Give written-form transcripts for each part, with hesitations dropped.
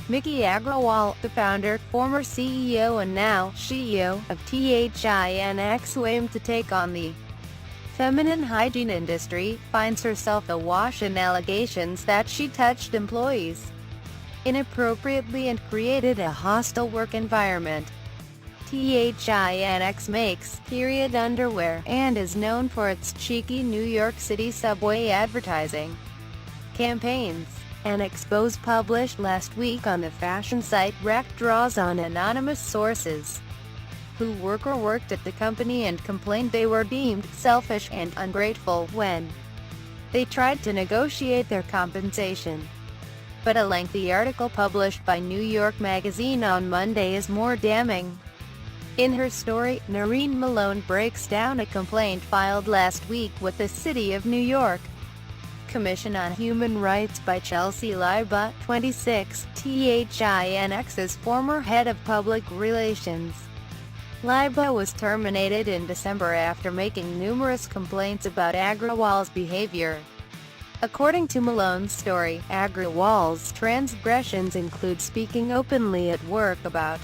Miki Agrawal, the founder, former CEO and now CEO of THINX, who aimed to take on the feminine hygiene industry, finds herself awash in allegations that she touched employees inappropriately and created a hostile work environment. THINX makes period underwear and is known for its cheeky New York City subway advertising campaigns. An expose published last week on the fashion site Rack draws on anonymous sources who worked at the company and complained they were deemed selfish and ungrateful when they tried to negotiate their compensation. But a lengthy article published by New York Magazine on Monday is more damning. In her story, Noreen Malone breaks down a complaint filed last week with the City of New York Commission on Human Rights by Chelsea Liba, 26, THINX's former head of public relations. Liba was terminated in December after making numerous complaints about Agrawal's behavior. According to Malone's story, Agrawal's transgressions include speaking openly at work about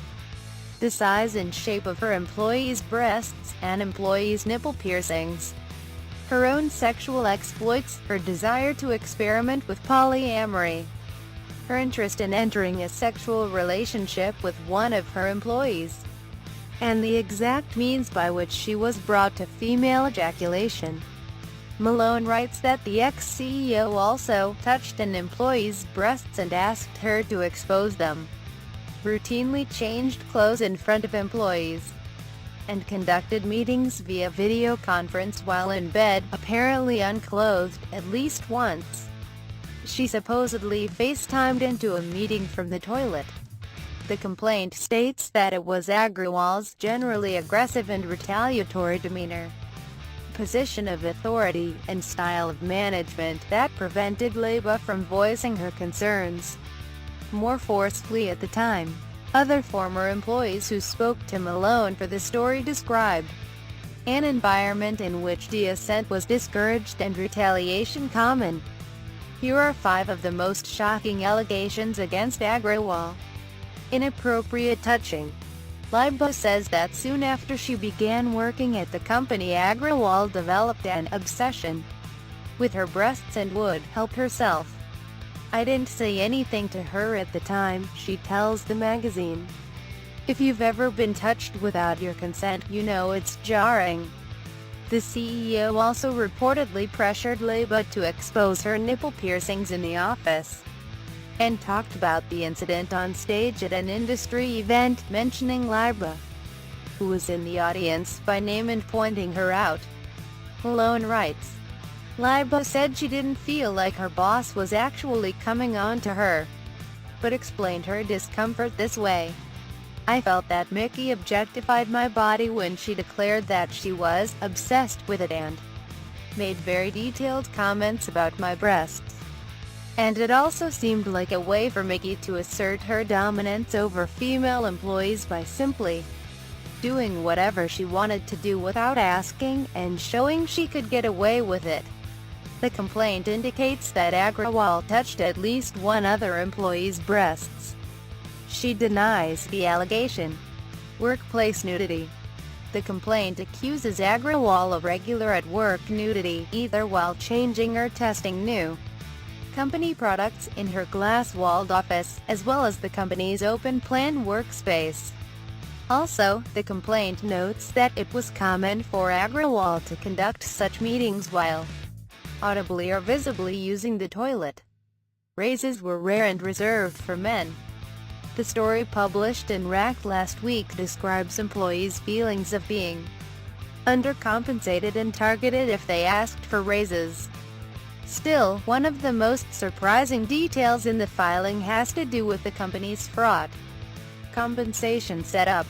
the size and shape of her employees' breasts, and employees' nipple piercings, her own sexual exploits, her desire to experiment with polyamory, her interest in entering a sexual relationship with one of her employees, and the exact means by which she was brought to female ejaculation. Malone writes that the ex-CEO also touched an employee's breasts and asked her to expose them, routinely changed clothes in front of employees, and conducted meetings via video conference while in bed, apparently unclothed, at least once. She supposedly FaceTimed into a meeting from the toilet. The complaint states that it was Agrawal's generally aggressive and retaliatory demeanor, position of authority, and style of management that prevented Liba from voicing her concerns more forcefully at the time. Other former employees who spoke to Malone for the story described an environment in which dissent was discouraged and retaliation common. Here are 5 of the most shocking allegations against Agrawal. Inappropriate touching. Liba says that soon after she began working at the company, Agrawal developed an obsession with her breasts and would help herself. I didn't say anything to her at the time, she tells the magazine. If you've ever been touched without your consent, you know it's jarring. The CEO also reportedly pressured Liba to expose her nipple piercings in the office, and talked about the incident on stage at an industry event, mentioning Liba, who was in the audience, by name and pointing her out. Malone writes, Liba said she didn't feel like her boss was actually coming on to her, but explained her discomfort this way. I felt that Miki objectified my body when she declared that she was obsessed with it and made very detailed comments about my breasts. And it also seemed like a way for Miki to assert her dominance over female employees by simply doing whatever she wanted to do without asking, and showing she could get away with it. The complaint indicates that Agrawal touched at least one other employee's breasts. She denies the allegation. Workplace nudity. The complaint accuses Agrawal of regular at-work nudity, either while changing or testing new company products in her glass-walled office, as well as the company's open-plan workspace. Also, the complaint notes that it was common for Agrawal to conduct such meetings while audibly or visibly using the toilet. Raises were rare and reserved for men. The story published in Rack last week describes employees' feelings of being undercompensated and targeted if they asked for raises. Still, one of the most surprising details in the filing has to do with the company's fraud compensation setup.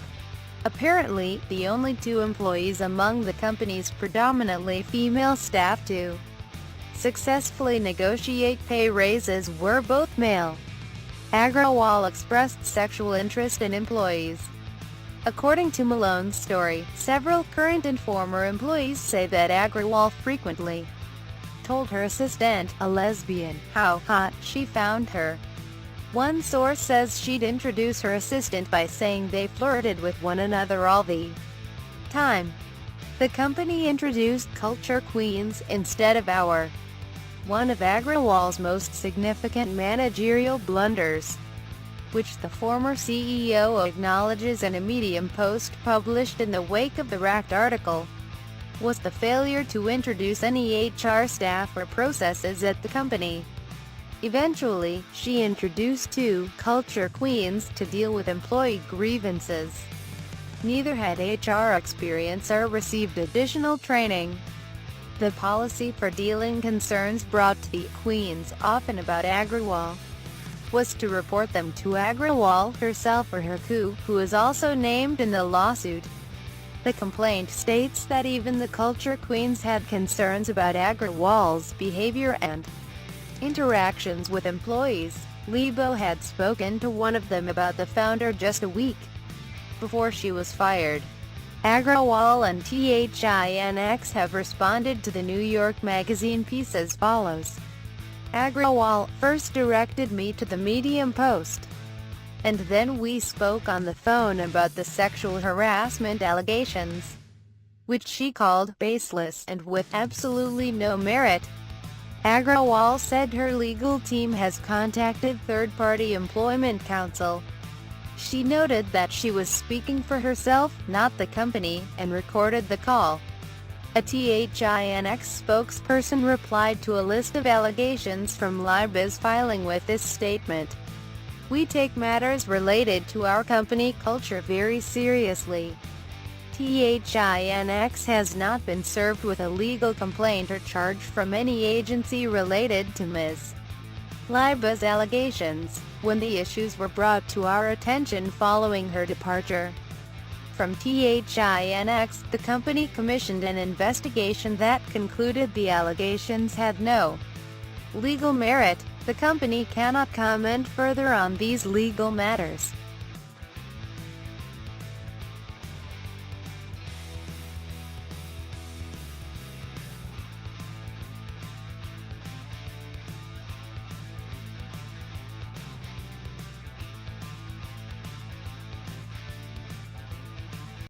Apparently, the only 2 employees among the company's predominantly female staff to successfully negotiate pay raises were both male. Agrawal expressed sexual interest in employees. According to Malone's story, several current and former employees say that Agrawal frequently told her assistant, a lesbian, how hot she found her. One source says she'd introduce her assistant by saying they flirted with one another all the time. The company introduced culture queens instead of our. One of Agrawal's most significant managerial blunders, which the former CEO acknowledges in a Medium post published in the wake of the Racked article, was the failure to introduce any HR staff or processes at the company. Eventually, she introduced two culture queens to deal with employee grievances. Neither had HR experience or received additional training. The policy for dealing concerns brought to the queens, often about Agrawal, was to report them to Agrawal herself or her who is also named in the lawsuit. The complaint states that even the culture queens had concerns about Agrawal's behavior and interactions with employees. Lebo had spoken to one of them about the founder just a week before she was fired. Agrawal and THINX have responded to the New York Magazine piece as follows. Agrawal first directed me to the Medium post, and then we spoke on the phone about the sexual harassment allegations, which she called baseless and with absolutely no merit. Agrawal said her legal team has contacted third-party employment counsel. She noted that she was speaking for herself, not the company, and recorded the call. A THINX spokesperson replied to a list of allegations from Liba's filing with this statement. We take matters related to our company culture very seriously. THINX has not been served with a legal complaint or charge from any agency related to Ms. Liba's allegations, when the issues were brought to our attention following her departure from THINX, the company commissioned an investigation that concluded the allegations had no legal merit. The company cannot comment further on these legal matters.